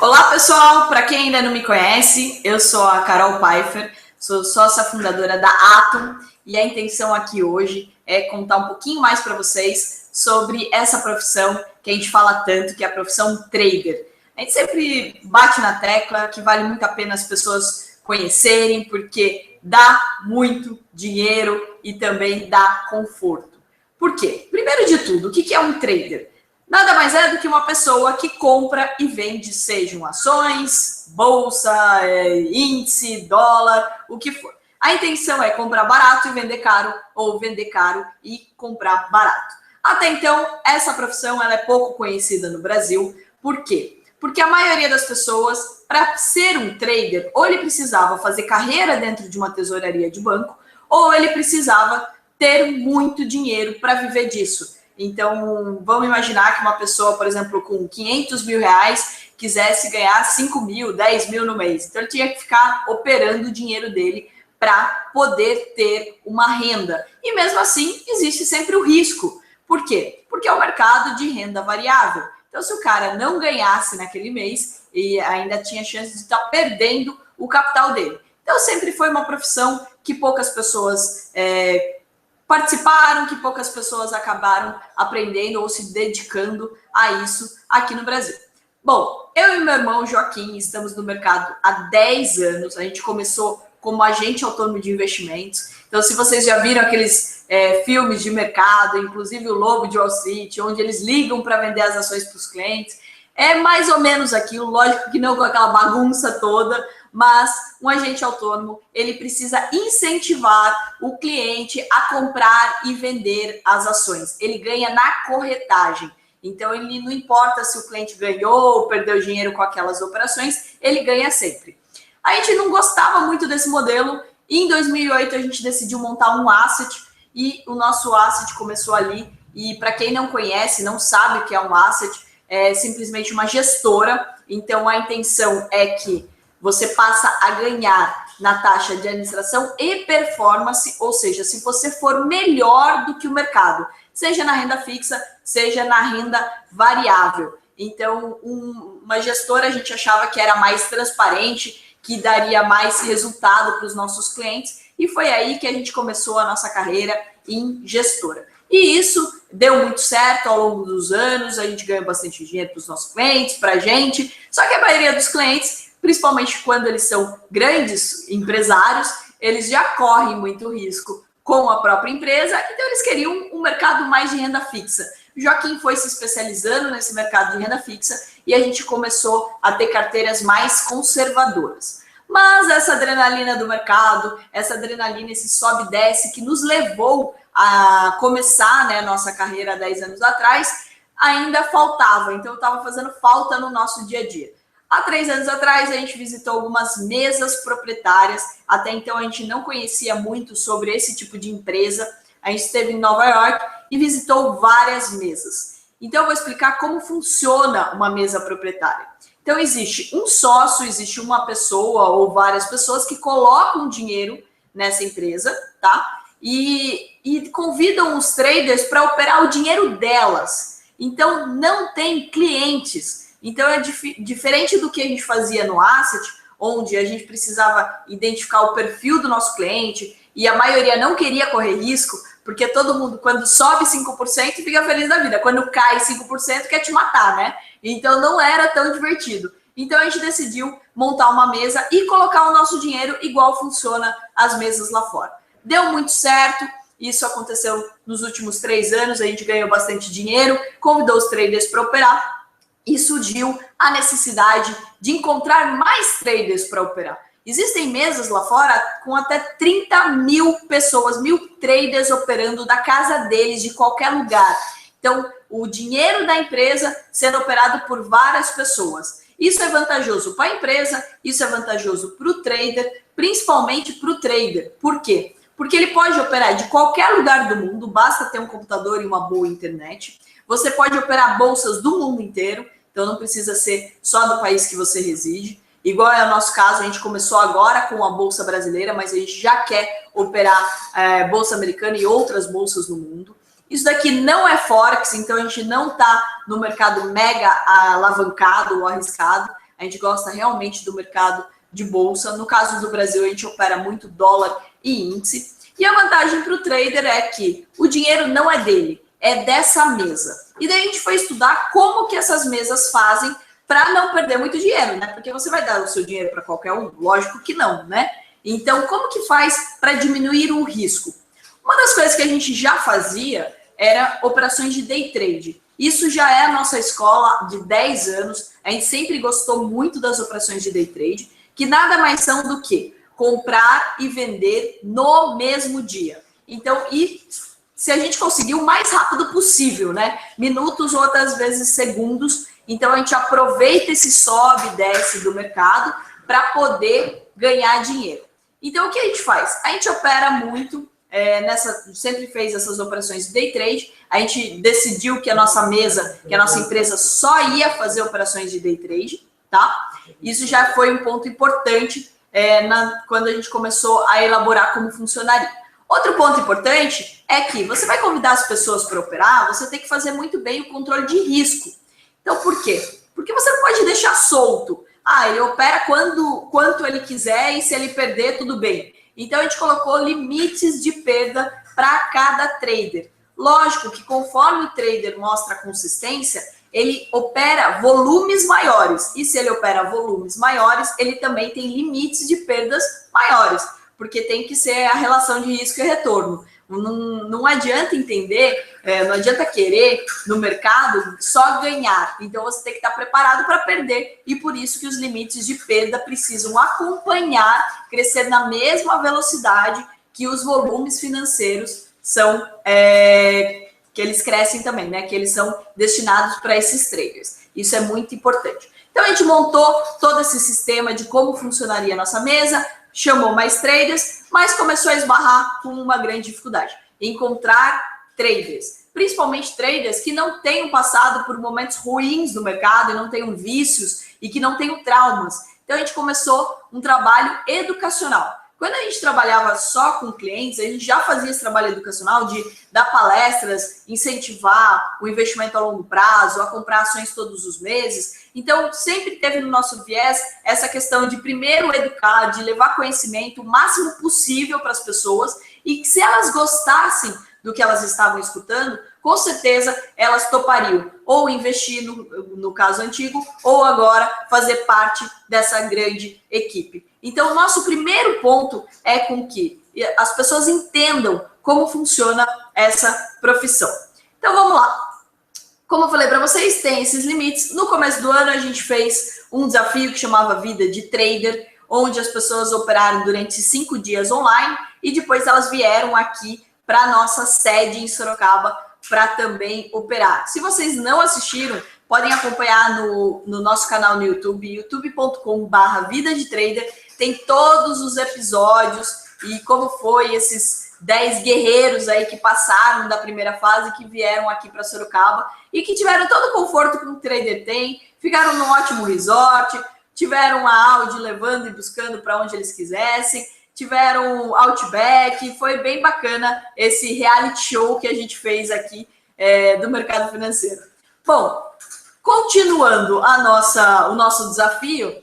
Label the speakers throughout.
Speaker 1: Olá, pessoal! Para quem ainda não me conhece, eu sou a Carol Pfeiffer, sou sócia fundadora da Atom e a intenção aqui hoje é contar um pouquinho mais para vocês sobre essa profissão que a gente fala tanto, que é a profissão trader. A gente sempre bate na tecla que vale muito a pena as pessoas conhecerem, porque dá muito dinheiro e também dá conforto. Por quê? Primeiro de tudo, o que é um trader? Nada mais é do que uma pessoa que compra e vende, sejam ações, bolsa, índice, dólar, o que for. A intenção é comprar barato e vender caro, ou vender caro e comprar barato. Até então, essa profissão ela é pouco conhecida no Brasil. Por quê? Porque a maioria das pessoas, para ser um trader, ou ele precisava fazer carreira dentro de uma tesouraria de banco, ou ele precisava ter muito dinheiro para viver disso. Então, vamos imaginar que uma pessoa, por exemplo, com 500 mil reais, quisesse ganhar 5 mil, 10 mil no mês. Então, ele tinha que ficar operando o dinheiro dele para poder ter uma renda. E mesmo assim, existe sempre o risco. Por quê? Porque é o mercado de renda variável. Então, se o cara não ganhasse naquele mês, ele ainda tinha chance de estar perdendo o capital dele. Então, sempre foi uma profissão que poucas pessoas participaram, que poucas pessoas acabaram aprendendo ou se dedicando a isso aqui no Brasil. Bom, eu e meu irmão Joaquim estamos no mercado há 10 anos. A gente começou como agente autônomo de investimentos. Então, se vocês já viram aqueles filmes de mercado, inclusive o Lobo de Wall Street, onde eles ligam para vender as ações para os clientes, é mais ou menos aquilo, lógico que não com aquela bagunça toda, mas um agente autônomo, ele precisa incentivar o cliente a comprar e vender as ações. Ele ganha na corretagem. Então, ele não importa se o cliente ganhou ou perdeu dinheiro com aquelas operações, ele ganha sempre. A gente não gostava muito desse modelo. Em 2008, a gente decidiu montar um asset e o nosso asset começou ali. E para quem não conhece, não sabe o que é um asset, é simplesmente uma gestora. Então, a intenção é que você passa a ganhar na taxa de administração e performance, ou seja, se você for melhor do que o mercado, seja na renda fixa, seja na renda variável. Então, uma gestora a gente achava que era mais transparente, que daria mais resultado para os nossos clientes, e foi aí que a gente começou a nossa carreira em gestora. E isso deu muito certo ao longo dos anos, a gente ganhou bastante dinheiro para os nossos clientes, para a gente, só que a maioria dos clientes, principalmente quando eles são grandes empresários, eles já correm muito risco com a própria empresa, então eles queriam um mercado mais de renda fixa. O Joaquim foi se especializando nesse mercado de renda fixa e a gente começou a ter carteiras mais conservadoras. Mas essa adrenalina do mercado, essa adrenalina, esse sobe e desce que nos levou a começar, né, nossa carreira há 10 anos atrás, ainda faltava. Então, estava fazendo falta no nosso dia a dia. Há 3 anos atrás, a gente visitou algumas mesas proprietárias. Até então, a gente não conhecia muito sobre esse tipo de empresa. A gente esteve em Nova York e visitou várias mesas. Então, eu vou explicar como funciona uma mesa proprietária. Então, existe um sócio, existe uma pessoa ou várias pessoas que colocam dinheiro nessa empresa, tá? E convidam os traders para operar o dinheiro delas. Então, não tem clientes. Então, é diferente do que a gente fazia no asset, onde a gente precisava identificar o perfil do nosso cliente e a maioria não queria correr risco, porque todo mundo, quando sobe 5%, fica feliz da vida. Quando cai 5%, quer te matar, né? Então, não era tão divertido. Então, a gente decidiu montar uma mesa e colocar o nosso dinheiro igual funciona as mesas lá fora. Deu muito certo. Isso aconteceu nos últimos 3 anos. A gente ganhou bastante dinheiro, convidou os traders para operar. E surgiu a necessidade de encontrar mais traders para operar. Existem mesas lá fora com até 30 mil pessoas, 1000 traders operando da casa deles, de qualquer lugar. Então, o dinheiro da empresa sendo operado por várias pessoas. Isso é vantajoso para a empresa, isso é vantajoso para o trader, principalmente para o trader. Por quê? Porque ele pode operar de qualquer lugar do mundo, basta ter um computador e uma boa internet. Você pode operar bolsas do mundo inteiro, então não precisa ser só do país que você reside. Igual é o nosso caso, a gente começou agora com a Bolsa Brasileira, mas a gente já quer operar Bolsa Americana e outras bolsas no mundo. Isso daqui não é Forex, então a gente não está no mercado mega alavancado ou arriscado. A a gente gosta realmente do mercado de bolsa. No caso do Brasil, a gente opera muito dólar e índice. E a vantagem para o trader é que o dinheiro não é dele, é dessa mesa. E daí a gente foi estudar como que essas mesas fazem para não perder muito dinheiro, né? Porque você vai dar o seu dinheiro para qualquer um? Lógico que não, né? Então, como que faz para diminuir o risco? Uma das coisas que a gente já fazia era operações de day trade. Isso já é a nossa escola de 10 anos. A gente sempre gostou muito das operações de day trade, que nada mais são do que comprar e vender no mesmo dia. Então, e se a gente conseguir o mais rápido possível, né? Minutos ou outras vezes segundos. Então, a gente aproveita esse sobe e desce do mercado para poder ganhar dinheiro. Então, o que a gente faz? A gente opera muito, sempre fez essas operações de day trade. A gente decidiu que a nossa mesa, que a nossa empresa só ia fazer operações de day trade, tá? Isso já foi um ponto importante quando a gente começou a elaborar como funcionaria. Outro ponto importante é que você vai convidar as pessoas para operar, você tem que fazer muito bem o controle de risco. Então, por quê? Porque você não pode deixar solto. Ele opera quanto ele quiser e se ele perder, tudo bem. Então, a gente colocou limites de perda para cada trader. Lógico que conforme o trader mostra consistência, ele opera volumes maiores. E se ele opera volumes maiores, ele também tem limites de perdas maiores, porque tem que ser a relação de risco e retorno. Não adianta entender, não adianta querer no mercado só ganhar. Então você tem que estar preparado para perder. E por isso que os limites de perda precisam acompanhar, crescer na mesma velocidade que os volumes financeiros são, que eles crescem também, né? Que eles são destinados para esses traders. Isso é muito importante. Então a gente montou todo esse sistema de como funcionaria a nossa mesa, chamou mais traders, mas começou a esbarrar com uma grande dificuldade. Encontrar traders, principalmente traders que não tenham passado por momentos ruins no mercado e não tenham vícios e que não tenham traumas. Então a gente começou um trabalho educacional. Quando a gente trabalhava só com clientes, a gente já fazia esse trabalho educacional de dar palestras, incentivar o investimento a longo prazo, a comprar ações todos os meses. Então, sempre teve no nosso viés essa questão de primeiro educar, de levar conhecimento o máximo possível para as pessoas e que se elas gostassem do que elas estavam escutando, com certeza elas topariam ou investir no caso antigo ou agora fazer parte dessa grande equipe. Então, o nosso primeiro ponto é com que as pessoas entendam como funciona essa profissão. Então, vamos lá. Como eu falei para vocês, tem esses limites. No começo do ano, a gente fez um desafio que chamava Vida de Trader, onde as pessoas operaram durante 5 dias online e depois elas vieram aqui para a nossa sede em Sorocaba para também operar. Se vocês não assistiram, podem acompanhar no nosso canal no YouTube, youtube.com/Vida de Trader. Tem todos os episódios e como foi esses 10 guerreiros aí que passaram da primeira fase, que vieram aqui para Sorocaba e que tiveram todo o conforto que um trader tem, ficaram num ótimo resort, tiveram a Audi levando e buscando para onde eles quisessem, tiveram Outback, foi bem bacana esse reality show que a gente fez aqui do mercado financeiro. Bom, continuando o nosso desafio,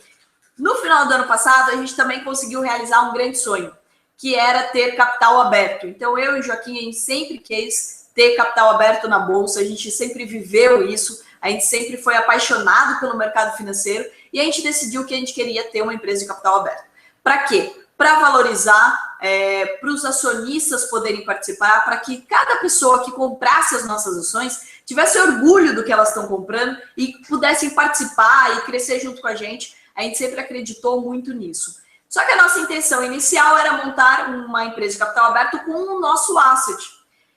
Speaker 1: no final do ano passado a gente também conseguiu realizar um grande sonho, que era ter capital aberto. Então eu e o Joaquim, a gente sempre quis ter capital aberto na bolsa, a gente sempre viveu isso, a gente sempre foi apaixonado pelo mercado financeiro e a gente decidiu que a gente queria ter uma empresa de capital aberto. Para quê? Para valorizar, para os acionistas poderem participar, para que cada pessoa que comprasse as nossas ações tivesse orgulho do que elas estão comprando e pudessem participar e crescer junto com a gente. A gente sempre acreditou muito nisso. Só que a nossa intenção inicial era montar uma empresa de capital aberto com o nosso asset.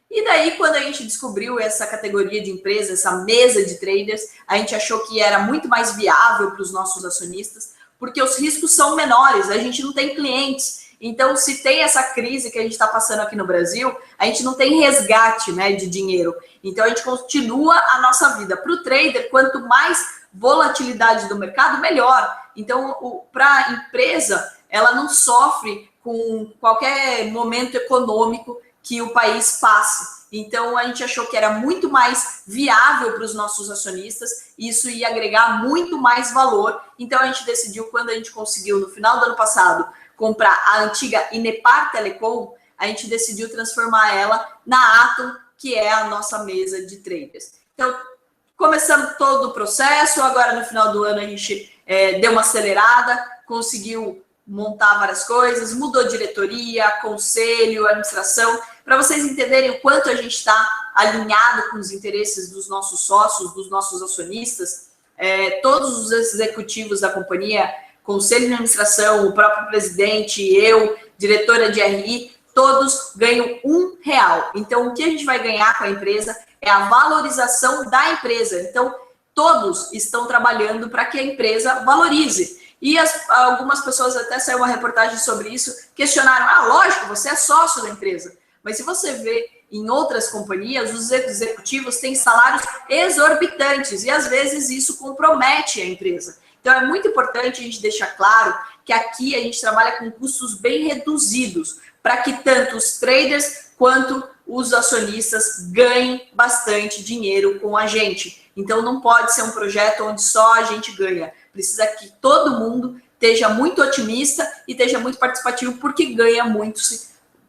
Speaker 1: E daí, quando a gente descobriu essa categoria de empresa, essa mesa de traders, a gente achou que era muito mais viável para os nossos acionistas, porque os riscos são menores, a gente não tem clientes. Então, se tem essa crise que a gente está passando aqui no Brasil, a gente não tem resgate, né, de dinheiro. Então, a gente continua a nossa vida. Para o trader, quanto mais volatilidade do mercado, melhor. Então, para a empresa, ela não sofre com qualquer momento econômico que o país passe. Então, a gente achou que era muito mais viável para os nossos acionistas, e isso ia agregar muito mais valor. Então, a gente decidiu, quando a gente conseguiu, no final do ano passado, comprar a antiga Inepar Telecom, a gente decidiu transformar ela na Atom, que é a nossa mesa de traders. Então, começamos todo o processo, agora no final do ano a gente deu uma acelerada, conseguiu montar várias coisas, mudou diretoria, conselho, administração, para vocês entenderem o quanto a gente está alinhado com os interesses dos nossos sócios, dos nossos acionistas. Todos os executivos da companhia, conselho de administração, o próprio presidente, eu, diretora de RI, todos ganham R$1. Então, o que a gente vai ganhar com a empresa é a valorização da empresa. Então, todos estão trabalhando para que a empresa valorize. E algumas pessoas, até saiu uma reportagem sobre isso, questionaram, lógico, você é sócio da empresa. Mas se você vê em outras companhias, os executivos têm salários exorbitantes e, às vezes, isso compromete a empresa. Então, é muito importante a gente deixar claro que aqui a gente trabalha com custos bem reduzidos, para que tanto os traders quanto os acionistas ganhem bastante dinheiro com a gente. Então, não pode ser um projeto onde só a gente ganha. Precisa que todo mundo esteja muito otimista e esteja muito participativo, porque ganha muito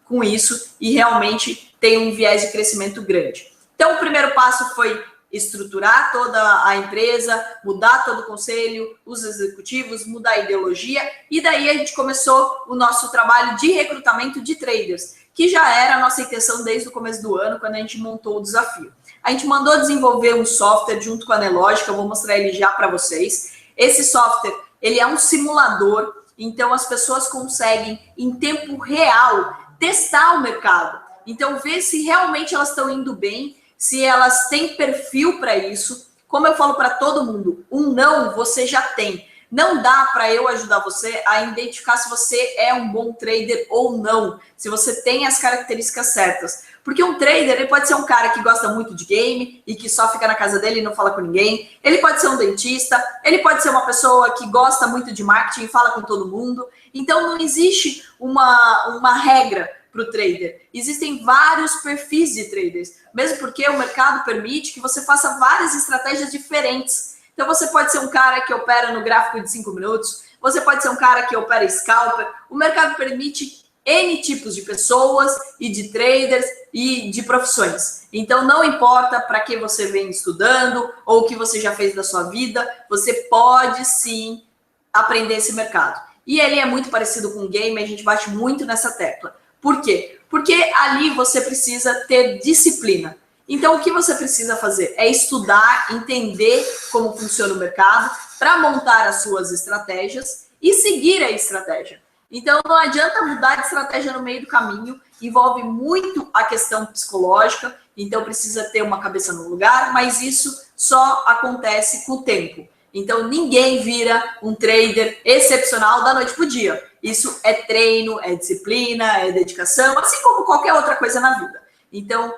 Speaker 1: com isso e realmente tem um viés de crescimento grande. Então, o primeiro passo foi estruturar toda a empresa, mudar todo o conselho, os executivos, mudar a ideologia, e daí a gente começou o nosso trabalho de recrutamento de traders, que já era a nossa intenção desde o começo do ano, quando a gente montou o desafio. A gente mandou desenvolver um software junto com a Nelogica, eu vou mostrar ele já para vocês. Esse software, ele é um simulador, então as pessoas conseguem, em tempo real, testar o mercado. Então, ver se realmente elas estão indo bem, se elas têm perfil para isso. Como eu falo para todo mundo, um não você já tem. Não dá para eu ajudar você a identificar se você é um bom trader ou não, se você tem as características certas. Porque um trader, ele pode ser um cara que gosta muito de game e que só fica na casa dele e não fala com ninguém. Ele pode ser um dentista, ele pode ser uma pessoa que gosta muito de marketing e fala com todo mundo. Então, não existe uma regra para o trader. Existem vários perfis de traders, mesmo porque o mercado permite que você faça várias estratégias diferentes. Então, você pode ser um cara que opera no gráfico de 5 minutos, você pode ser um cara que opera scalper. O mercado permite N tipos de pessoas e de traders e de profissões. Então, não importa para que você vem estudando ou o que você já fez da sua vida, você pode sim aprender esse mercado. E ele é muito parecido com o game, a gente bate muito nessa tecla. Por quê? Porque ali você precisa ter disciplina. Então, o que você precisa fazer é estudar, entender como funciona o mercado para montar as suas estratégias e seguir a estratégia. Então, não adianta mudar de estratégia no meio do caminho, envolve muito a questão psicológica, então precisa ter uma cabeça no lugar, mas isso só acontece com o tempo. Então, ninguém vira um trader excepcional da noite para o dia. Isso é treino, é disciplina, é dedicação, assim como qualquer outra coisa na vida. Então,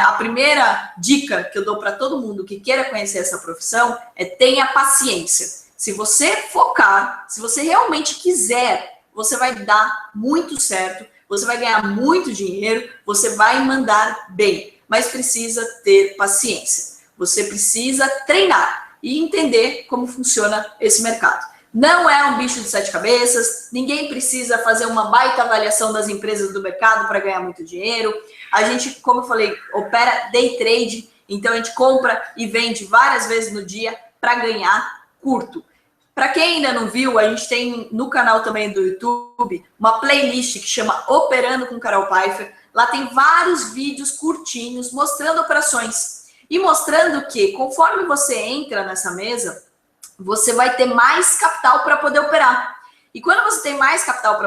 Speaker 1: a primeira dica que eu dou para todo mundo que queira conhecer essa profissão é tenha paciência. Se você focar, se você realmente quiser, você vai dar muito certo, você vai ganhar muito dinheiro, você vai mandar bem, mas precisa ter paciência. Você precisa treinar e entender como funciona esse mercado. Não é um bicho de 7 cabeças, ninguém precisa fazer uma baita avaliação das empresas do mercado para ganhar muito dinheiro. A gente, como eu falei, opera day trade, então a gente compra e vende várias vezes no dia para ganhar curto. Para quem ainda não viu, a gente tem no canal também do YouTube uma playlist que chama Operando com Carol Pfeiffer. Lá tem vários vídeos curtinhos mostrando operações e mostrando que conforme você entra nessa mesa, você vai ter mais capital para poder operar. E quando você tem mais capital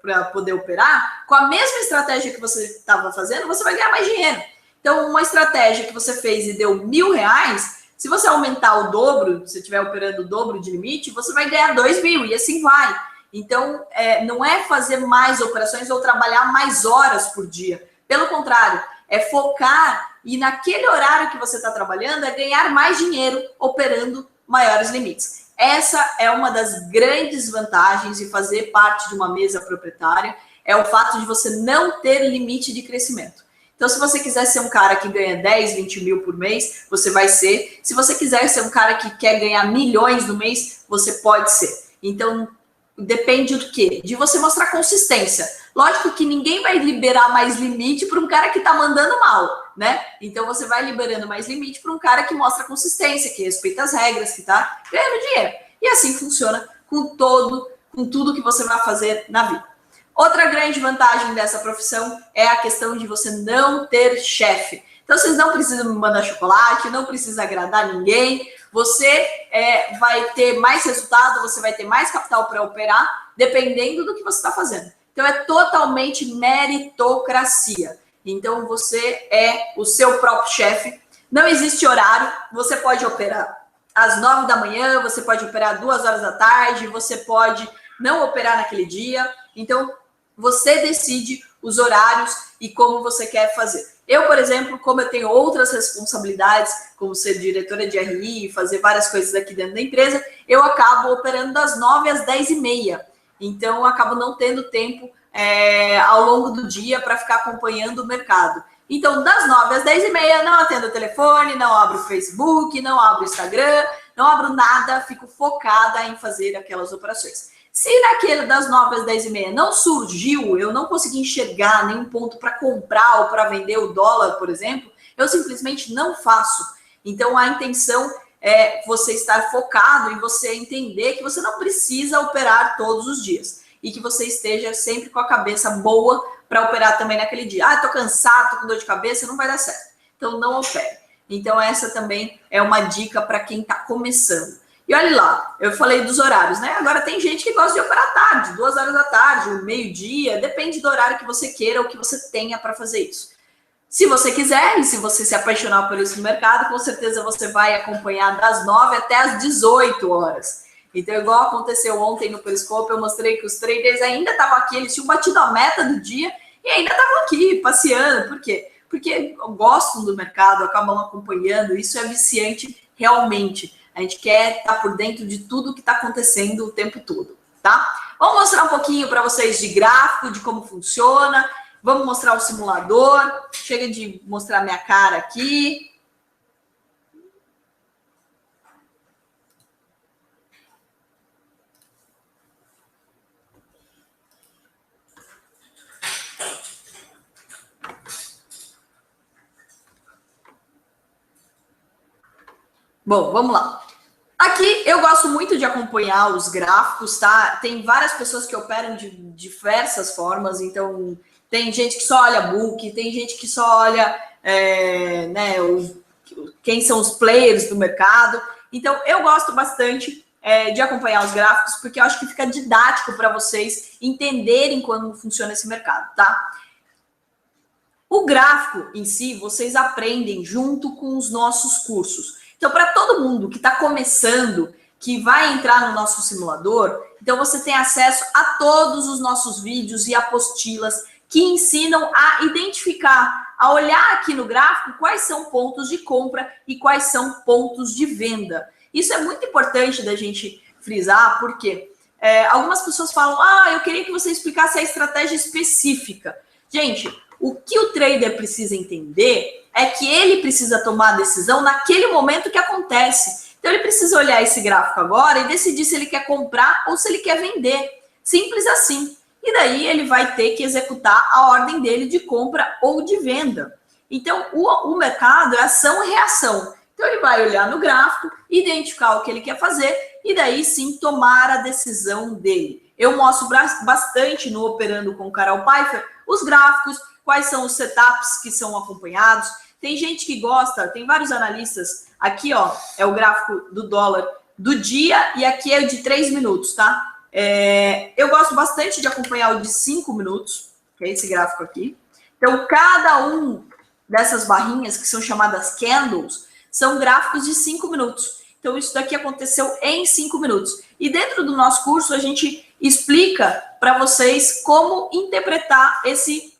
Speaker 1: para poder operar, com a mesma estratégia que você estava fazendo, você vai ganhar mais dinheiro. Então, uma estratégia que você fez e deu R$1.000, se você aumentar o dobro, se estiver operando o dobro de limite, você vai ganhar 2.000 e assim vai. Então, não é fazer mais operações ou trabalhar mais horas por dia. Pelo contrário, é focar e naquele horário que você está trabalhando é ganhar mais dinheiro operando maiores limites. Essa é uma das grandes vantagens de fazer parte de uma mesa proprietária, é o fato de você não ter limite de crescimento. Então, se você quiser ser um cara que ganha 10, 20 mil por mês, você vai ser. Se você quiser ser um cara que quer ganhar milhões no mês, você pode ser. Então, depende do quê? De você mostrar consistência. Lógico que ninguém vai liberar mais limite para um cara que está mandando mal, né? Então, você vai liberando mais limite para um cara que mostra consistência, que respeita as regras, que está ganhando dinheiro. E assim funciona com tudo que você vai fazer na vida. Outra grande vantagem dessa profissão é a questão de você não ter chefe. Então, vocês não precisam me mandar chocolate, não precisa agradar ninguém. Você vai ter mais resultado, você vai ter mais capital para operar, dependendo do que você está fazendo. Então, é totalmente meritocracia. Então, você é o seu próprio chefe. Não existe horário. Você pode operar às 9 da manhã, você pode operar 2 horas da tarde, você pode não operar naquele dia. Então, você decide os horários e como você quer fazer. Eu, por exemplo, como eu tenho outras responsabilidades, como ser diretora de RI, fazer várias coisas aqui dentro da empresa, eu acabo operando das 9 às 10h30. Então, eu acabo não tendo tempo ao longo do dia para ficar acompanhando o mercado. Então, das 9 às 10h30, não atendo o telefone, não abro o Facebook, não abro o Instagram, não abro nada, fico focada em fazer aquelas operações. Se naquele das 9 às 10h30 não surgiu, eu não consegui enxergar nenhum ponto para comprar ou para vender o dólar, por exemplo, eu simplesmente não faço. Então, a intenção é você estar focado e você entender que você não precisa operar todos os dias e que você esteja sempre com a cabeça boa para operar também naquele dia. Ah, tô cansado, tô com dor de cabeça, não vai dar certo. Então, não opere. Então, essa também é uma dica para quem está começando. E olha lá, eu falei dos horários, né? Agora tem gente que gosta de operar à tarde, 2 horas da tarde, meio-dia, depende do horário que você queira ou que você tenha para fazer isso. Se você quiser e se você se apaixonar por isso no mercado, com certeza você vai acompanhar das 9 até as 18 horas. Então, igual aconteceu ontem no Periscope, eu mostrei que os traders ainda estavam aqui, eles tinham batido a meta do dia e ainda estavam aqui passeando. Por quê? Porque gostam do mercado, acabam acompanhando, isso é viciante realmente. A gente quer estar por dentro de tudo que está acontecendo o tempo todo, tá? Vamos mostrar um pouquinho para vocês de gráfico, de como funciona. Vamos mostrar o simulador. Chega de mostrar minha cara aqui. Bom, vamos lá. Aqui eu gosto muito de acompanhar os gráficos, tá? Tem várias pessoas que operam de diversas formas, então tem gente que só olha book, tem gente que só olha quem são os players do mercado. Então eu gosto bastante de acompanhar os gráficos, porque eu acho que fica didático para vocês entenderem como funciona esse mercado, tá? O gráfico em si, vocês aprendem junto com os nossos cursos. Então, para todo mundo que está começando, que vai entrar no nosso simulador, então você tem acesso a todos os nossos vídeos e apostilas que ensinam a identificar, a olhar aqui no gráfico quais são pontos de compra e quais são pontos de venda. Isso é muito importante da gente frisar, porque algumas pessoas falam, eu queria que você explicasse a estratégia específica. Gente, o que o trader precisa entender é que ele precisa tomar a decisão naquele momento que acontece. Então, ele precisa olhar esse gráfico agora e decidir se ele quer comprar ou se ele quer vender. Simples assim. E daí, ele vai ter que executar a ordem dele de compra ou de venda. Então, o mercado é ação e reação. Então, ele vai olhar no gráfico, identificar o que ele quer fazer e daí, sim, tomar a decisão dele. Eu mostro bastante no Operando com Carol Pfeiffer os gráficos, quais são os setups que são acompanhados. Tem gente que gosta, tem vários analistas. Aqui, ó, é o gráfico do dólar do dia e aqui é o de 3 minutos, tá? Eu gosto bastante de acompanhar o de 5 minutos, que é esse gráfico aqui. Então, cada um dessas barrinhas, que são chamadas candles, são gráficos de 5 minutos. Então, isso daqui aconteceu em 5 minutos. E dentro do nosso curso, a gente explica para vocês como interpretar esse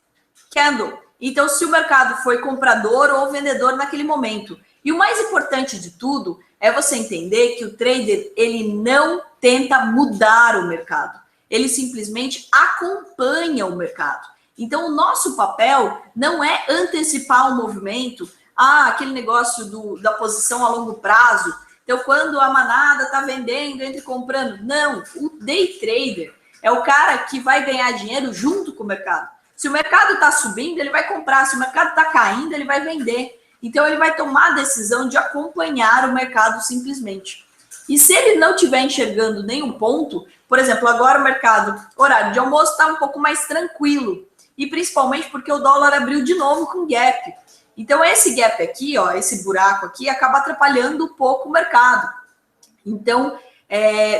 Speaker 1: candle. Então, se o mercado foi comprador ou vendedor naquele momento. E o mais importante de tudo é você entender que o trader, ele não tenta mudar o mercado. Ele simplesmente acompanha o mercado. Então, o nosso papel não é antecipar o movimento, aquele negócio da posição a longo prazo. Então, quando a manada está vendendo, entre comprando. Não, o day trader é o cara que vai ganhar dinheiro junto com o mercado. Se o mercado está subindo, ele vai comprar. Se o mercado está caindo, ele vai vender. Então, ele vai tomar a decisão de acompanhar o mercado simplesmente. E se ele não estiver enxergando nenhum ponto, por exemplo, agora o mercado, horário de almoço, está um pouco mais tranquilo. E principalmente porque o dólar abriu de novo com gap. Então, esse gap aqui, ó, esse buraco aqui, acaba atrapalhando um pouco o mercado. Então,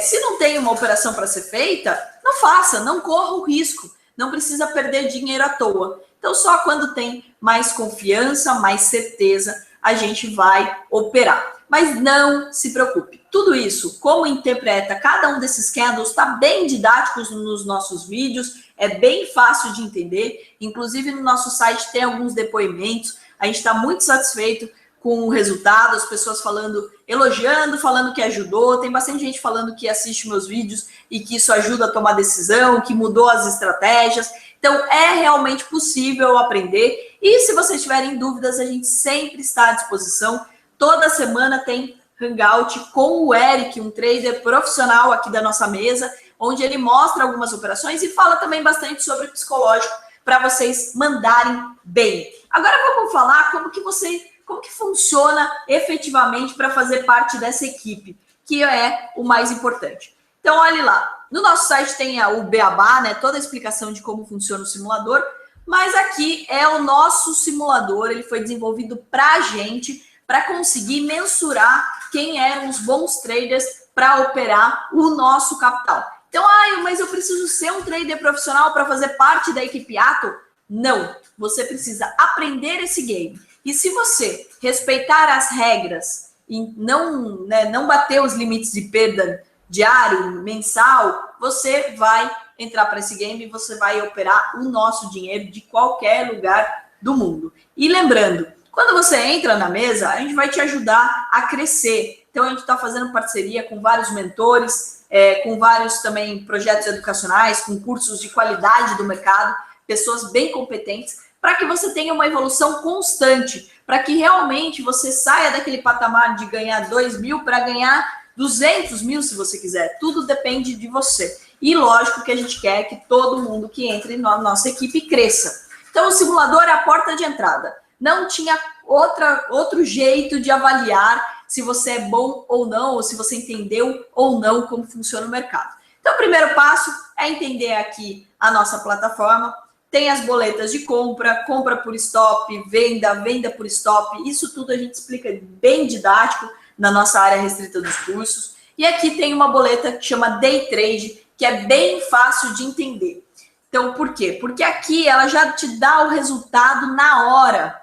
Speaker 1: se não tem uma operação para ser feita, não faça, não corra o risco. Não precisa perder dinheiro à toa. Então, só quando tem mais confiança, mais certeza, a gente vai operar. Mas não se preocupe. Tudo isso, como interpreta cada um desses candles, está bem didáticos nos nossos vídeos, é bem fácil de entender. Inclusive, no nosso site tem alguns depoimentos. A gente está muito satisfeito com o resultado, as pessoas falando, elogiando, falando que ajudou. Tem bastante gente falando que assiste meus vídeos e que isso ajuda a tomar decisão, que mudou as estratégias. Então, é realmente possível aprender. E se vocês tiverem dúvidas, a gente sempre está à disposição. Toda semana tem hangout com o Eric, um trader profissional aqui da nossa mesa, onde ele mostra algumas operações e fala também bastante sobre psicológico para vocês mandarem bem. Agora vamos falar como que funciona efetivamente para fazer parte dessa equipe, que é o mais importante. Então, olhe lá. No nosso site tem o Beabá, né? Toda a explicação de como funciona o simulador, mas aqui é o nosso simulador, ele foi desenvolvido para a gente, para conseguir mensurar quem eram os bons traders para operar o nosso capital. Então, mas eu preciso ser um trader profissional para fazer parte da equipe Atom? Não, você precisa aprender esse game. E se você respeitar as regras e não bater os limites de perda diário, mensal, você vai entrar para esse game e você vai operar o nosso dinheiro de qualquer lugar do mundo. E lembrando, quando você entra na mesa, a gente vai te ajudar a crescer. Então, a gente está fazendo parceria com vários mentores, com vários também projetos educacionais, com cursos de qualidade do mercado, pessoas bem competentes, para que você tenha uma evolução constante, para que realmente você saia daquele patamar de ganhar 2 mil para ganhar 200 mil, se você quiser. Tudo depende de você. E lógico que a gente quer que todo mundo que entre na nossa equipe cresça. Então, o simulador é a porta de entrada. Não tinha outro jeito de avaliar se você é bom ou não, ou se você entendeu ou não como funciona o mercado. Então, o primeiro passo é entender aqui a nossa plataforma. Tem as boletas de compra, compra por stop, venda por stop. Isso tudo a gente explica bem didático na nossa área restrita dos cursos. E aqui tem uma boleta que chama Day Trade, que é bem fácil de entender. Então, por quê? Porque aqui ela já te dá o resultado na hora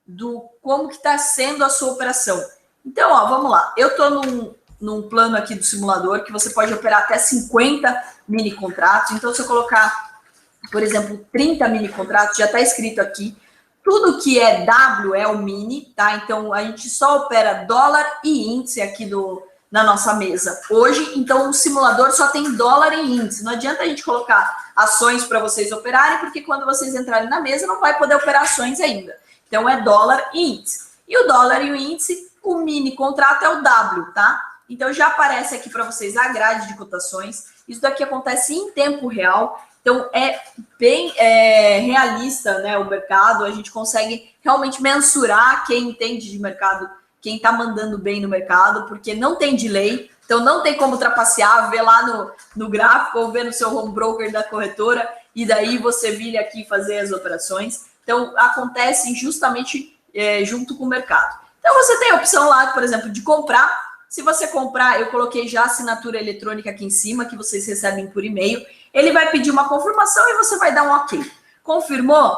Speaker 1: do como que está sendo a sua operação. Então, vamos lá. Eu estou num plano aqui do simulador que você pode operar até 50 mini contratos. Então, se eu colocar, por exemplo, 30 mini contratos, já está escrito aqui. Tudo que é W é o mini, tá? Então, a gente só opera dólar e índice aqui na nossa mesa hoje. Então, o simulador só tem dólar e índice. Não adianta a gente colocar ações para vocês operarem, porque quando vocês entrarem na mesa, não vai poder operar ações ainda. Então, é dólar e índice. E o dólar e o índice, o mini contrato é o W, tá? Então, já aparece aqui para vocês a grade de cotações. Isso daqui acontece em tempo real. Então, é bem realista, né, o mercado. A gente consegue realmente mensurar quem entende de mercado, quem está mandando bem no mercado, porque não tem delay. Então, não tem como trapacear, ver lá no gráfico ou ver no seu home broker da corretora e daí você vir aqui fazer as operações. Então, acontecem justamente junto com o mercado. Então, você tem a opção lá, por exemplo, de comprar. Se você comprar, eu coloquei já a assinatura eletrônica aqui em cima, que vocês recebem por e-mail. Ele vai pedir uma confirmação e você vai dar um ok. Confirmou?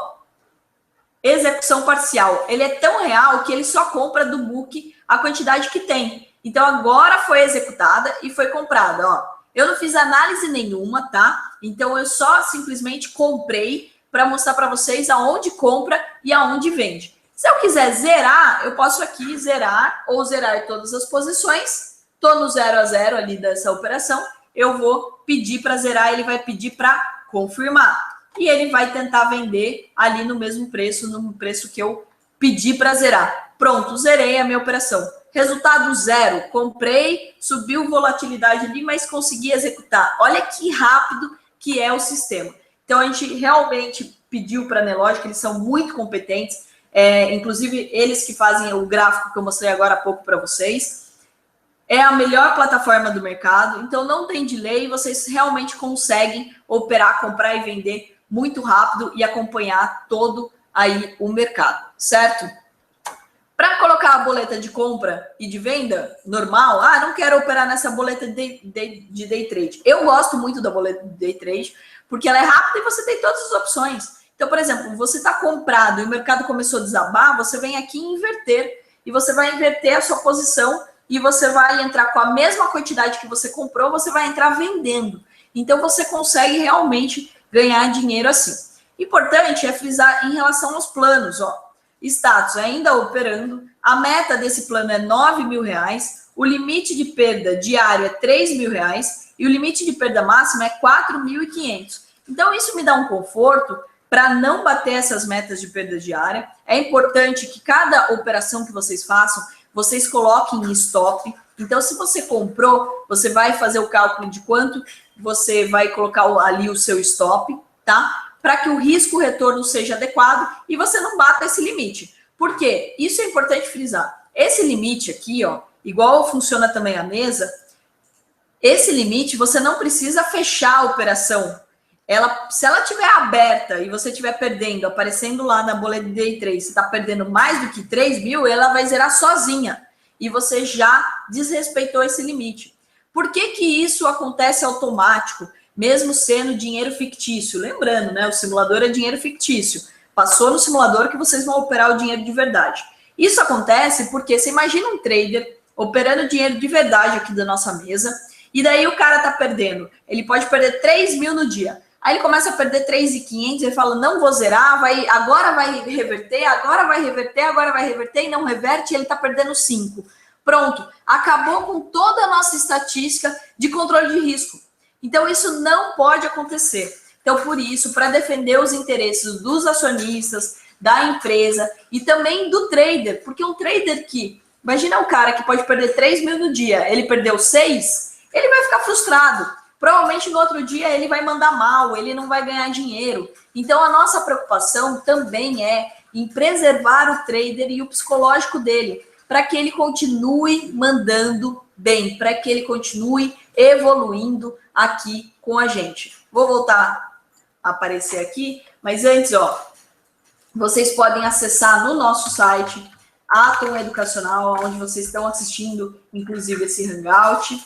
Speaker 1: Execução parcial. Ele é tão real que ele só compra do book a quantidade que tem. Então, agora foi executada e foi comprada. Ó. Eu não fiz análise nenhuma, tá? Então, eu só simplesmente comprei para mostrar para vocês aonde compra e aonde vende. Se eu quiser zerar, eu posso aqui zerar ou zerar todas as posições. Estou no 0 a 0 ali dessa operação. Eu vou pedir para zerar, ele vai pedir para confirmar. e ele vai tentar vender ali no mesmo preço, no preço que eu pedi para zerar. Pronto, zerei a minha operação. Resultado zero, comprei, subiu volatilidade ali, mas consegui executar. Olha que rápido que é o sistema. Então, a gente realmente pediu para a Nelogic, eles são muito competentes, inclusive eles que fazem o gráfico que eu mostrei agora há pouco para vocês. É a melhor plataforma do mercado, então não tem delay, vocês realmente conseguem operar, comprar e vender muito rápido e acompanhar todo aí o mercado, certo? Para colocar a boleta de compra e de venda normal, não quero operar nessa boleta de day trade. Eu gosto muito da boleta de day trade, porque ela é rápida e você tem todas as opções. Então, por exemplo, você está comprado e o mercado começou a desabar, você vem aqui inverter, e você vai inverter a sua posição e você vai entrar com a mesma quantidade que você comprou, você vai entrar vendendo. Então, você consegue realmente ganhar dinheiro assim. Importante é frisar em relação aos planos, ó. Status ainda operando, a meta desse plano é R$9.000, o limite de perda diário é R$3.000 e o limite de perda máxima é 4.500. Então, isso me dá um conforto para não bater essas metas de perda diária. É importante que cada operação que vocês façam, vocês coloquem em stop. Então, se você comprou, você vai fazer o cálculo de quanto você vai colocar ali o seu stop, tá? Para que o risco-retorno seja adequado e você não bata esse limite. Por quê? Isso é importante frisar. Esse limite aqui, ó, igual funciona também a mesa, esse limite você não precisa fechar a operação. Se ela estiver aberta e você estiver perdendo, aparecendo lá na boleta de day trade, você está perdendo mais do que 3 mil, ela vai zerar sozinha. E você já desrespeitou esse limite. Por que que isso acontece automático, mesmo sendo dinheiro fictício? Lembrando, né? O simulador é dinheiro fictício. Passou no simulador que vocês vão operar o dinheiro de verdade. Isso acontece porque você imagina um trader operando dinheiro de verdade aqui da nossa mesa, e daí o cara tá perdendo. Ele pode perder 3 mil no dia. Aí ele começa a perder 3.500, ele fala, não vou zerar, agora vai reverter, e não reverte, e ele tá perdendo 5. Pronto, acabou com toda a nossa estatística de controle de risco. Então, isso não pode acontecer. Então, por isso, para defender os interesses dos acionistas, da empresa e também do trader, porque um trader que, imagina um cara que pode perder 3 mil no dia, ele perdeu 6, ele vai ficar frustrado. Provavelmente no outro dia ele vai mandar mal, ele não vai ganhar dinheiro. Então, a nossa preocupação também é em preservar o trader e o psicológico dele, para que ele continue mandando bem, para que ele continue evoluindo aqui com a gente. Vou voltar a aparecer aqui, mas antes, ó, vocês podem acessar no nosso site, Atom Educacional, onde vocês estão assistindo, inclusive, esse Hangout,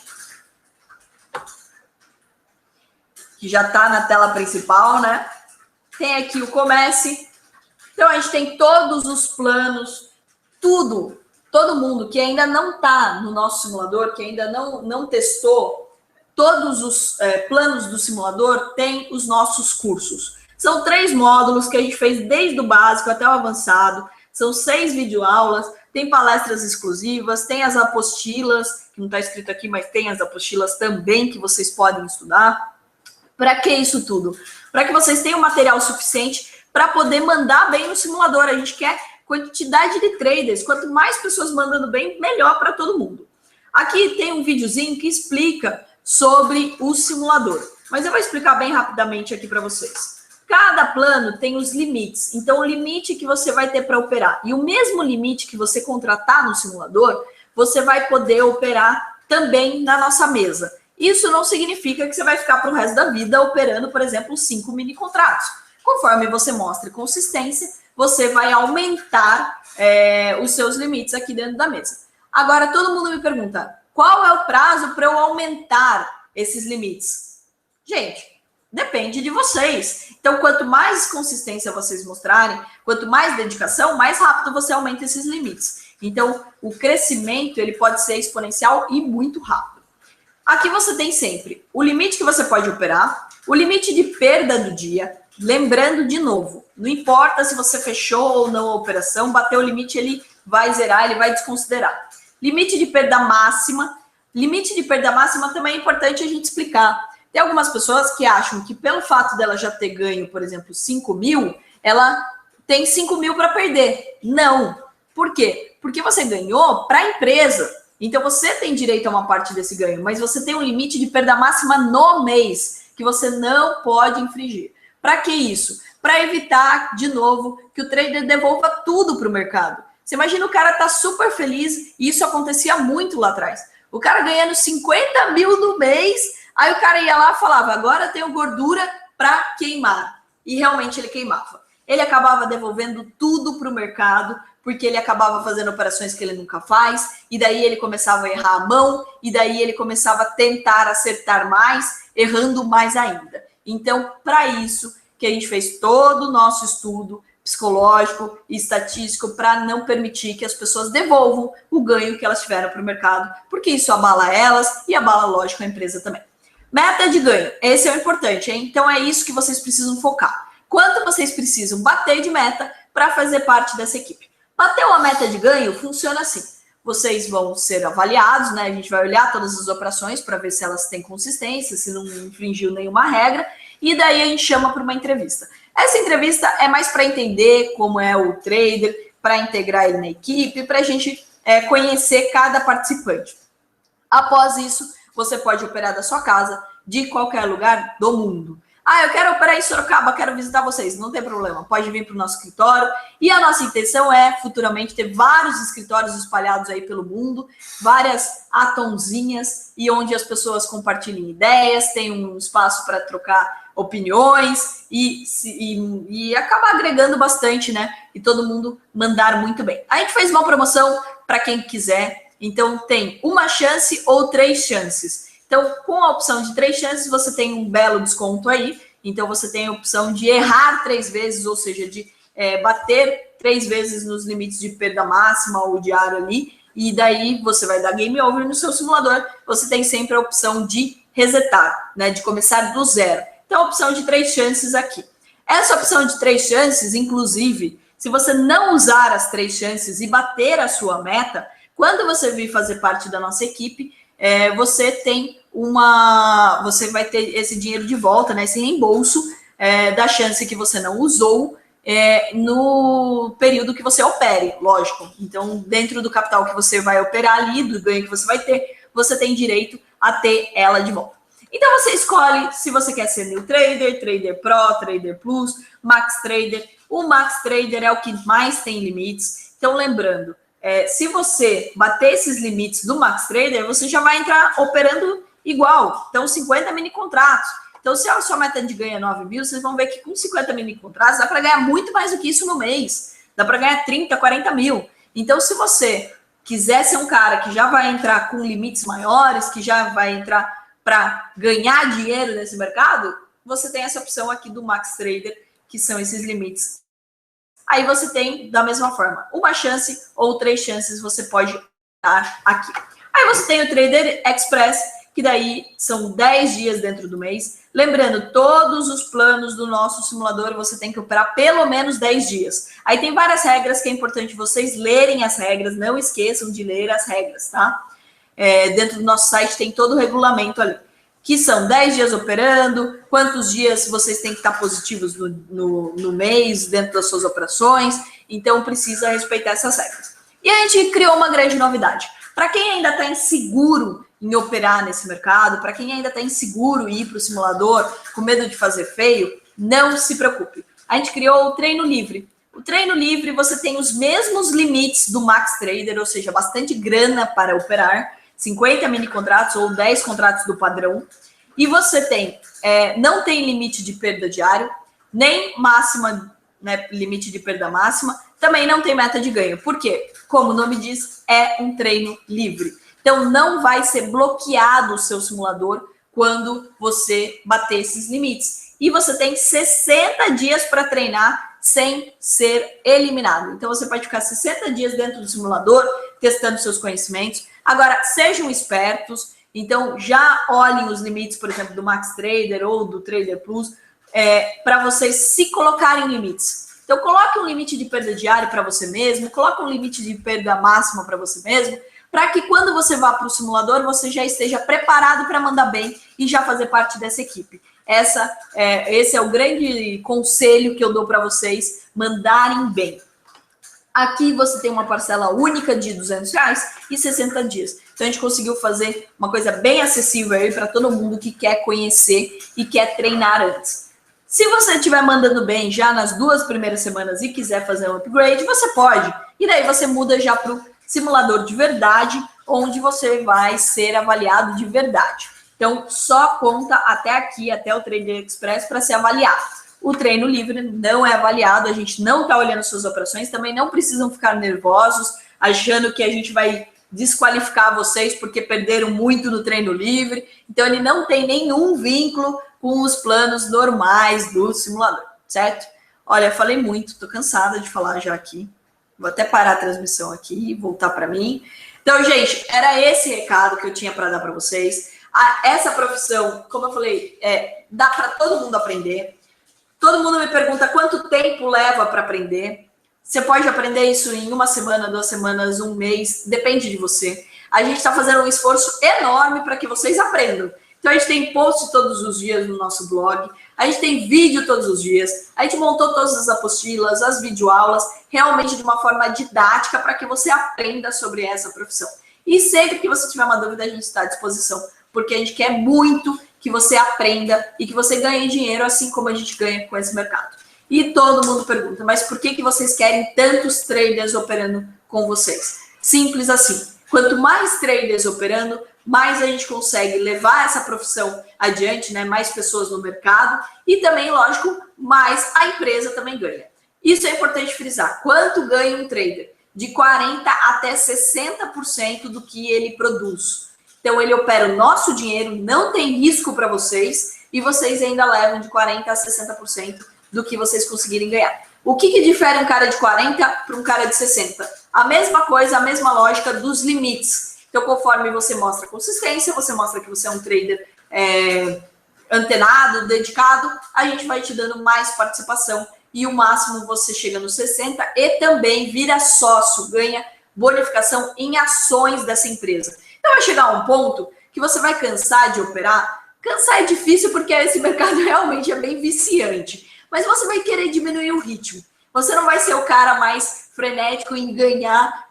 Speaker 1: que já está na tela principal, né? Tem aqui o Comece. Então, a gente tem todos os planos, tudo. Todo mundo que ainda não está no nosso simulador, que ainda não testou, todos os planos do simulador tem os nossos cursos. São 3 módulos que a gente fez desde o básico até o avançado. São 6 videoaulas, tem palestras exclusivas, tem as apostilas, que não está escrito aqui, mas tem as apostilas também que vocês podem estudar. Para que isso tudo? Para que vocês tenham material suficiente para poder mandar bem no simulador. A gente quer quantidade de traders. Quanto mais pessoas mandando bem, melhor para todo mundo. Aqui tem um videozinho que explica sobre o simulador. Mas eu vou explicar bem rapidamente aqui para vocês. Cada plano tem os limites. Então, o limite que você vai ter para operar e o mesmo limite que você contratar no simulador, você vai poder operar também na nossa mesa. Isso não significa que você vai ficar para o resto da vida operando, por exemplo, 5 mini contratos. Conforme você mostre consistência, você vai aumentar os seus limites aqui dentro da mesa. Agora, todo mundo me pergunta, qual é o prazo para eu aumentar esses limites? Gente, depende de vocês. Então, quanto mais consistência vocês mostrarem, quanto mais dedicação, mais rápido você aumenta esses limites. Então, o crescimento ele pode ser exponencial e muito rápido. Aqui você tem sempre o limite que você pode operar, o limite de perda do dia. Lembrando de novo, não importa se você fechou ou não a operação, bateu o limite, ele vai zerar, ele vai desconsiderar. Limite de perda máxima. Limite de perda máxima também é importante a gente explicar. Tem algumas pessoas que acham que pelo fato dela já ter ganho, por exemplo, 5 mil, ela tem 5 mil para perder. Não. Por quê? Porque você ganhou para a empresa. Então você tem direito a uma parte desse ganho, mas você tem um limite de perda máxima no mês, que você não pode infringir. Para que isso? Para evitar, de novo, que o trader devolva tudo para o mercado. Você imagina o cara tá super feliz, e isso acontecia muito lá atrás. O cara ganhando 50 mil no mês, aí o cara ia lá e falava, agora eu tenho gordura para queimar. E realmente ele queimava. Ele acabava devolvendo tudo para o mercado, porque ele acabava fazendo operações que ele nunca faz, e daí ele começava a errar a mão, e daí ele começava a tentar acertar mais, errando mais ainda. Então, para isso que a gente fez todo o nosso estudo psicológico e estatístico para não permitir que as pessoas devolvam o ganho que elas tiveram para o mercado, porque isso abala elas e abala, lógico, a empresa também. Meta de ganho, esse é o importante, hein? Então é isso que vocês precisam focar. Quanto vocês precisam bater de meta para fazer parte dessa equipe? Bater uma meta de ganho funciona assim. Vocês vão ser avaliados, né? A gente vai olhar todas as operações para ver se elas têm consistência, se não infringiu nenhuma regra, e daí a gente chama para uma entrevista. Essa entrevista é mais para entender como é o trader, para integrar ele na equipe, para a gente conhecer cada participante. Após isso, você pode operar da sua casa, de qualquer lugar do mundo. Ah, eu quero operar em Sorocaba, quero visitar vocês. Não tem problema, pode vir para o nosso escritório. E a nossa intenção é, futuramente, ter vários escritórios espalhados aí pelo mundo, várias atonzinhas, e onde as pessoas compartilhem ideias, tem um espaço para trocar opiniões e acaba agregando bastante, né? E todo mundo mandar muito bem. A gente fez uma promoção para quem quiser, então tem uma chance ou 3 chances. Então, com a opção de 3 chances, você tem um belo desconto aí. Então, você tem a opção de errar 3 vezes, ou seja, de bater 3 vezes nos limites de perda máxima ou diário ali. E daí, você vai dar game over no seu simulador. Você tem sempre a opção de resetar, né? De começar do zero. Então, a opção de 3 chances aqui. Essa opção de 3 chances, inclusive, se você não usar as 3 chances e bater a sua meta, quando você vir fazer parte da nossa equipe, você vai ter esse dinheiro de volta, né, esse reembolso da chance que você não usou no período que você opere, lógico. Então, dentro do capital que você vai operar ali, do ganho que você vai ter, você tem direito a ter ela de volta. Então, você escolhe se você quer ser New Trader, Trader Pro, Trader Plus, Max Trader. O Max Trader é o que mais tem limites. Então, lembrando, se você bater esses limites do Max Trader, você já vai entrar operando igual. Então, 50 mini contratos. Então, se a sua meta de ganho é 9 mil, vocês vão ver que com 50 mini contratos dá para ganhar muito mais do que isso no mês. Dá para ganhar 30, 40 mil. Então, se você quiser ser um cara que já vai entrar com limites maiores, que já vai entrar para ganhar dinheiro nesse mercado, você tem essa opção aqui do Max Trader, que são esses limites. Aí você tem, da mesma forma, uma chance ou 3 chances você pode dar aqui. Aí você tem o Trader Express, que daí são 10 dias dentro do mês. Lembrando, todos os planos do nosso simulador você tem que operar pelo menos 10 dias. Aí tem várias regras que é importante vocês lerem as regras, não esqueçam de ler as regras, tá? Dentro do nosso site tem todo o regulamento ali, que são 10 dias operando, quantos dias vocês têm que estar positivos no mês, dentro das suas operações, então precisa respeitar essas regras. E a gente criou uma grande novidade. Para quem ainda está inseguro em operar nesse mercado, para quem ainda está inseguro em ir para o simulador, com medo de fazer feio, não se preocupe. A gente criou o treino livre. O treino livre, você tem os mesmos limites do Max Trader, ou seja, bastante grana para operar, 50 mini contratos ou 10 contratos do padrão. E você tem, não tem limite de perda diário, nem máxima, né, limite de perda máxima, também não tem meta de ganho. Por quê? Como o nome diz, é um treino livre. Então, não vai ser bloqueado o seu simulador quando você bater esses limites. E você tem 60 dias para treinar sem ser eliminado. Então, você pode ficar 60 dias dentro do simulador, testando seus conhecimentos. Agora, sejam espertos. Então, já olhem os limites, por exemplo, do Max Trader ou do Trader Plus, para vocês se colocarem limites. Então, coloque um limite de perda diária para você mesmo, coloque um limite de perda máxima para você mesmo, para que quando você vá para o simulador, você já esteja preparado para mandar bem e já fazer parte dessa equipe. Esse é o grande conselho que eu dou para vocês, mandarem bem. Aqui você tem uma parcela única de R$200 e 60 dias. Então a gente conseguiu fazer uma coisa bem acessível aí para todo mundo que quer conhecer e quer treinar antes. Se você estiver mandando bem já nas 2 primeiras semanas e quiser fazer um upgrade, você pode. E daí você muda já para o simulador de verdade, onde você vai ser avaliado de verdade. Então só conta até aqui, até o Trader Express, para ser avaliado. O treino livre não é avaliado, a gente não está olhando suas operações, também não precisam ficar nervosos, achando que a gente vai desqualificar vocês porque perderam muito no treino livre. Então, ele não tem nenhum vínculo com os planos normais do simulador, certo? Olha, falei muito, tô cansada de falar já aqui. Vou até parar a transmissão aqui e voltar para mim. Então, gente, era esse recado que eu tinha para dar para vocês. Essa profissão, como eu falei, dá para todo mundo aprender. Todo mundo me pergunta quanto tempo leva para aprender. Você pode aprender isso em 1 semana, 2 semanas, 1 mês, depende de você. A gente está fazendo um esforço enorme para que vocês aprendam. Então, a gente tem post todos os dias no nosso blog, a gente tem vídeo todos os dias, a gente montou todas as apostilas, as videoaulas, realmente de uma forma didática para que você aprenda sobre essa profissão. E sempre que você tiver uma dúvida, a gente está à disposição, porque a gente quer muito que você aprenda e que você ganhe dinheiro assim como a gente ganha com esse mercado. E todo mundo pergunta, mas por que vocês querem tantos traders operando com vocês? Simples assim. Quanto mais traders operando, mais a gente consegue levar essa profissão adiante, né? Mais pessoas no mercado e também, lógico, mais a empresa também ganha. Isso é importante frisar. Quanto ganha um trader? De 40% até 60% do que ele produz. Então, ele opera o nosso dinheiro, não tem risco para vocês e vocês ainda levam de 40% a 60% do que vocês conseguirem ganhar. O que difere um cara de 40 para um cara de 60? A mesma coisa, a mesma lógica dos limites. Então, conforme você mostra consistência, você mostra que você é um trader antenado, dedicado, a gente vai te dando mais participação e o máximo você chega nos 60 e também vira sócio, ganha bonificação em ações dessa empresa. Então, vai chegar um ponto que você vai cansar de operar. Cansar é difícil porque esse mercado realmente é bem viciante. Mas você vai querer diminuir o ritmo. Você não vai ser o cara mais frenético em ganhar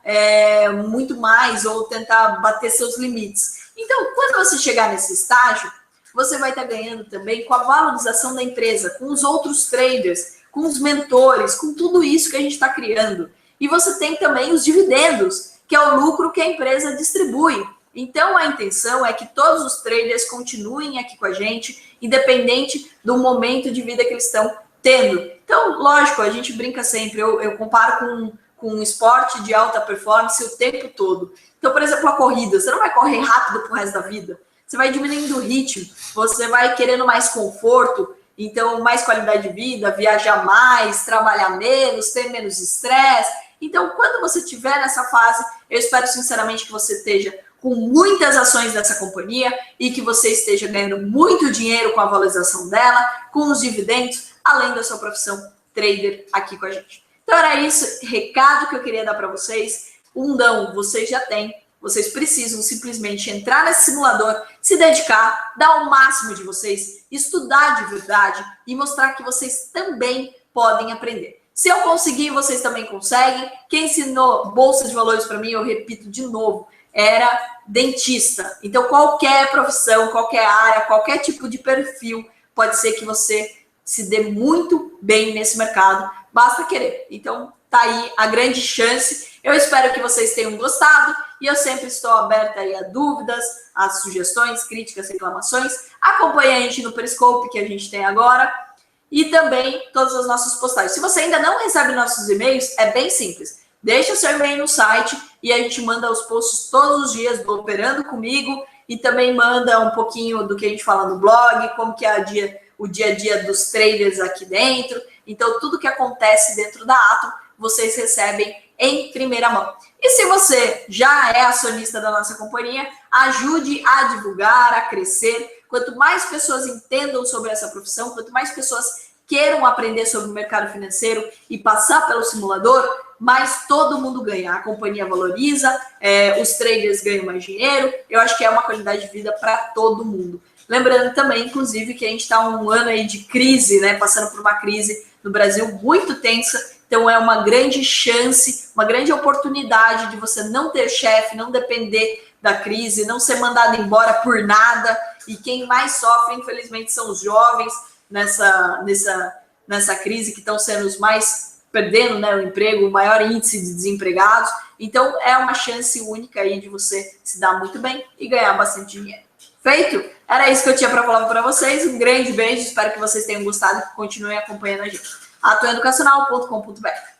Speaker 1: muito mais ou tentar bater seus limites. Então, quando você chegar nesse estágio, você vai estar ganhando também com a valorização da empresa, com os outros traders, com os mentores, com tudo isso que a gente está criando. E você tem também os dividendos, que é o lucro que a empresa distribui. Então, a intenção é que todos os traders continuem aqui com a gente, independente do momento de vida que eles estão tendo. Então, lógico, a gente brinca sempre, eu comparo com um esporte de alta performance o tempo todo. Então, por exemplo, a corrida, você não vai correr rápido pro resto da vida, você vai diminuindo o ritmo, você vai querendo mais conforto, então mais qualidade de vida, viajar mais, trabalhar menos, ter menos estresse. Então, quando você estiver nessa fase, eu espero sinceramente que você esteja com muitas ações dessa companhia e que você esteja ganhando muito dinheiro com a valorização dela, com os dividendos, além da sua profissão trader aqui com a gente. Então era isso, recado que eu queria dar para vocês. Um não, vocês já têm, vocês precisam simplesmente entrar nesse simulador, se dedicar, dar o máximo de vocês, estudar de verdade e mostrar que vocês também podem aprender. Se eu conseguir, vocês também conseguem. Quem ensinou Bolsa de Valores para mim, eu repito de novo, era dentista. Então qualquer profissão, qualquer área, qualquer tipo de perfil, pode ser que você se dê muito bem nesse mercado, basta querer. Então, tá aí a grande chance. Eu espero que vocês tenham gostado e eu sempre estou aberta aí a dúvidas, a sugestões, críticas, reclamações. Acompanhe a gente no Periscope que a gente tem agora e também todas as nossas postagens. Se você ainda não recebe nossos e-mails, é bem simples. Deixa o seu e-mail no site e a gente manda os posts todos os dias do Operando Comigo e também manda um pouquinho do que a gente fala no blog, como que é o dia a dia dos traders aqui dentro. Então, tudo que acontece dentro da Atom, vocês recebem em primeira mão. E se você já é acionista da nossa companhia, ajude a divulgar, a crescer. Quanto mais pessoas entendam sobre essa profissão, quanto mais pessoas queiram aprender sobre o mercado financeiro e passar pelo simulador, mas todo mundo ganha. A companhia valoriza, os traders ganham mais dinheiro. Eu acho que é uma qualidade de vida para todo mundo. Lembrando também, inclusive, que a gente está um ano aí de crise, né? Passando por uma crise no Brasil muito tensa. Então é uma grande chance, uma grande oportunidade de você não ter chefe, não depender da crise, não ser mandado embora por nada. E quem mais sofre, infelizmente, são os jovens nessa crise, que estão sendo os mais perdendo, né, o emprego, o maior índice de desempregados. Então é uma chance única aí de você se dar muito bem e ganhar bastante dinheiro. Feito? Era isso que eu tinha para falar para vocês. Um grande beijo, espero que vocês tenham gostado e que continuem acompanhando a gente. atoeducacional.com.br